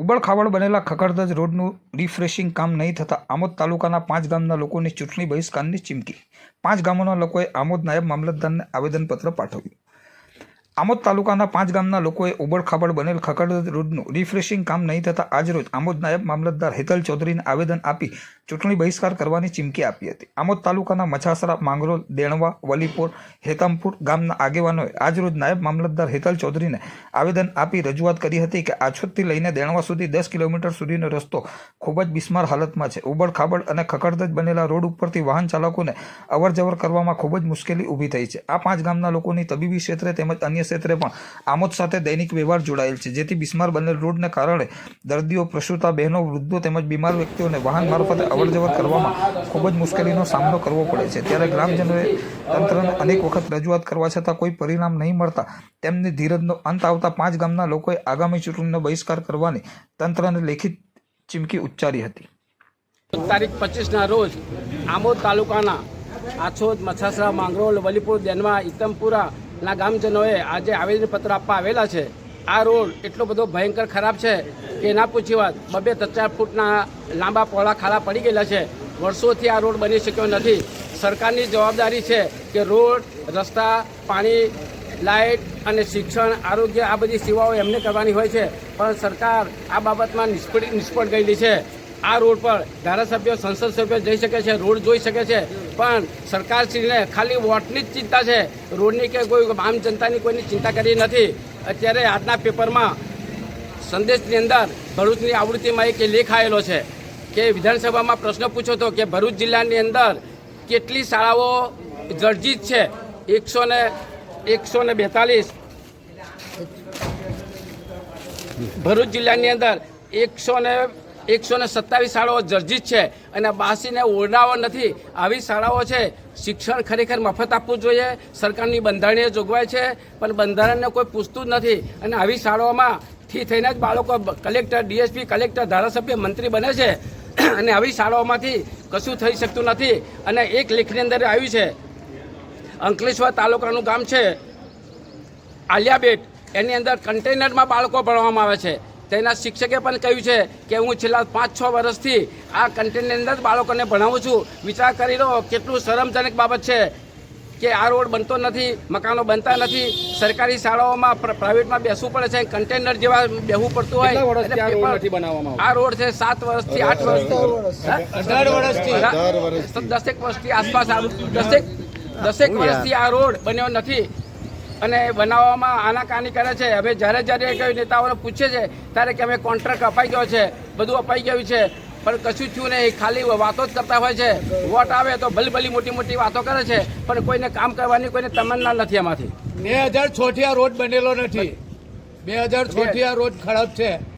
ઉબડખાબડ બનેલા ખખડધજ રોડનું રિફ્રેશિંગ કામ નહીં થતાં આમોદ તાલુકાના 5 ગામના લોકોની ચૂંટણી બહિષ્કારની ચીમકી। 5 ગામોના લોકોએ આમોદ નાયબ મામલતદારને આવેદનપત્ર પાઠવ્યું। આમોદ તાલુકાના 5 ગામના લોકોએ ઉબડખાબડ બનેલ ખખડધજ રોડનું રિફ્રેશિંગ કામ નહીં થતાં આજરોજ આમોદ નાયબ મામલતદાર હેતલ ચૌધરીને આવેદન આપી ચૂંટણી બહિષ્કાર કરવાની ચીમકી આપી હતી। આમોદ તાલુકાના મછાસરા, માંગરોલ, દેણવા, વલીપોર, હેતમપુર ગામના આગેવાનોએ આજરોજ નાયબ મામલતદાર હેતલ ચૌધરીને આવેદન આપી રજૂઆત કરી હતી કે આછોદથી લઈને દેણવા સુધી 10 કિલોમીટર સુધીનો રસ્તો ખૂબ જ બિસ્માર હાલતમાં છે। ઉબડખાબડ અને ખખડધજ બનેલા રોડ ઉપરથી વાહન ચાલકોને અવરજવર કરવામાં ખૂબ જ મુશ્કેલી ઊભી થઈ છે। આ 5 ગામના લોકોની તબીબી ક્ષેત્રે તેમજ અન્ય ક્ષેત્રે પણ આમોદ સાથે દૈનિક વ્યવહાર જોડાયેલ છે, જેથી બિસ્માર બનેલ રોડને કારણે દર્દીઓ, પ્રસૂતા બહેનો, વૃદ્ધો તેમજ બીમાર વ્યક્તિઓને વાહન મારફતે અવરજવર કરવામાં ખૂબ જ મુશ્કેલીનો સામનો કરવો પડે છે। ત્યારે ગ્રામજનોએ તંત્રને અનેક વખત રજૂઆત કરવા છતાં કોઈ પરિણામ નહીં મળતા તેમની ધીરજનો અંત આવતા 5 ગામના લોકોએ આગામી ચૂંટણીનો બહિષ્કાર કરવાની તંત્રને લેખિત ચીમકી ઉચ્ચારી હતી। તારીખ 25ના રોજ આમોદ તાલુકાના આછોદ, મછાસરા, માંગરોળ, વલીપુર, દેનવા, ઈતમપુરાના ગામજનોએ આજે આવેદનપત્ર આપવા આવેલા છે। આ રોડ એટલો બધો ભયંકર ખરાબ છે કે ના પૂછી વાત। 2-4 ફૂટના લાંબા પહોળા ખાડા પડી ગયેલા છે। વર્ષોથી આ રોડ બની શક્યો નથી। સરકારની જવાબદારી છે કે રોડ, રસ્તા, પાણી, લાઇટ અને શિક્ષણ, આરોગ્ય આ બધી સેવાઓ એમને કરવાની હોય છે, પણ સરકાર આ બાબતમાં નિષ્ફળ ગયેલી છે। આ રોડ પર ધારાસભ્યો, સંસદ સભ્યો જઈ શકે છે, રોડ જોઈ શકે છે, પણ સરકારશ્રીને ખાલી વોટની જ ચિંતા છે, રોડની કે કોઈ આમ જનતાની કોઈની ચિંતા કરી નથી। અત્યારે આજના પેપરમાં સંદેશની અંદર ભરૂચની આવૃત્તિમાં એક લેખ આવેલો છે કે વિધાનસભામાં પ્રશ્ન પૂછ્યો હતો કે ભરૂચ જિલ્લાની અંદર કેટલી શાળાઓ જર્જરિત છે। 142 ભરૂચ જિલ્લાની અંદર 127 શાળાઓ જર્જરિત છે અને 82 ઓરડાઓ નથી। આવી શાળાઓ છે। શિક્ષણ ખરેખર મફત આપવું જોઈએ, સરકારની બંધારણીય જોગવાઈ છે, પણ બંધારણને કોઈ પૂછતું જ નથી અને આવી શાળાઓમાં થઈને જ બાળકો કલેક્ટર, ડીએસપી, કલેક્ટર, ધારાસભ્ય, મંત્રી બને છે અને આવી શાળાઓમાંથી કશું થઈ શકતું નથી। અને એક લેખની અંદર આવ્યું છે, અંકલેશ્વર તાલુકાનું ગામ છે આલિયાબેટ, એની અંદર કન્ટેનરમાં બાળકો ભણવામાં આવે છે। તેના શિક્ષકે પણ કહ્યું છે કે હું છેલ્લા 5-6 વર્ષથી આ કન્ટેનરની અંદર બાળકોને ભણાવું છું। વિચાર કરી લો કેટલું શરમજનક બાબત છે કે આ રોડ બનતો નથી, મકાનો બનતા નથી। સરકારી શાળાઓમાં પ્રાઇવેટમાં બેસવું પડે છે, કન્ટેનર જેવા બેસવું પડતું હોય। આ રોડ છે 7 વર્ષથી 8 વર્ષથી 10 વર્ષથી આસપાસ 10 વર્ષથી આ રોડ બન્યો નથી અને બનાવવામાં આનાકાની કરે છે। હવે જ્યારે કોઈ નેતાઓને પૂછે છે ત્યારે કે અમે કોન્ટ્રાક્ટ અપાઈ ગયો છે, બધું અપાઈ ગયું છે, પણ કશું થયું નહીં, ખાલી વાતો જ કરતા હોય છે। વોટ આવે તો ભલી મોટી વાતો કરે છે, પણ કોઈને કામ કરવાની કોઈને તમન્ના નથી એમાંથી। 2006 થી આ રોડ બનેલો નથી। 2006 થી આ રોડ ખરાબ છે।